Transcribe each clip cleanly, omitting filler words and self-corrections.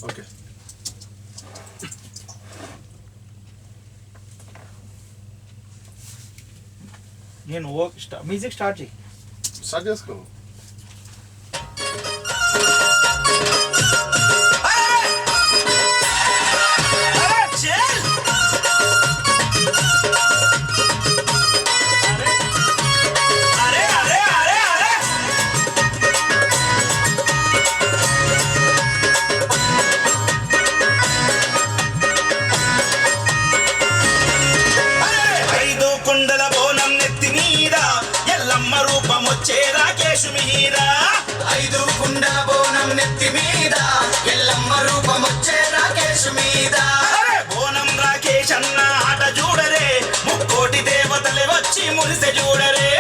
Okay. నేను music start చేయి. Start చేసుకో. రాకేష్ మీద 5 కుండల బోనం నెత్తి మీద ఎల్లమ్మ రూపం వచ్చే రాకేష్ మీద బోనం రాకేష్ అన్న ఆట చూడరే ముక్కోటి దేవతలే వచ్చి మురిసె చూడరే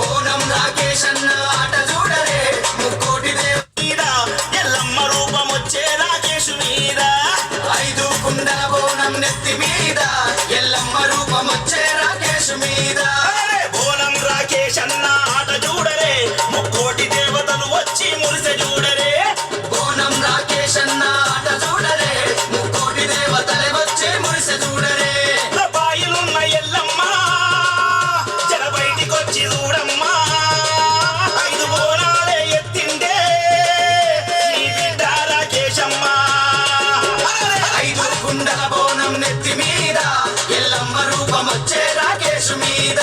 బోనం రాకేష్ అన్న ఆట చూడరే ముక్కోటి దేవత మీద ఎల్లమ్మ రూపం వచ్చే రాకేష్ మీద 5 కుండల బోనం నెత్తి మీద ఎల్లమ్మ రూపం వచ్చే రాకేష్ మీద బోనం రాకేష్ అన్న ఆట చూడరే ముక్కోటి దేవతలు వచ్చి మురిసె చూడరే బోనం రాకేష్ అన్న ఆట చూడరే ముక్కోటి దేవతలే వచ్చి మురిసె చూడరే బాయిలున్న ఎల్లమ్మ జర బయటికొచ్చి చూడమ్మా 5 బోనాలే ఎత్తిండే నీ బిడ్డ రాకేశమ్మ 5 కుండల బోనం నెత్తి మీద ఎల్లమ్మ రూపం వచ్చే రాకేష్ మీద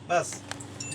बस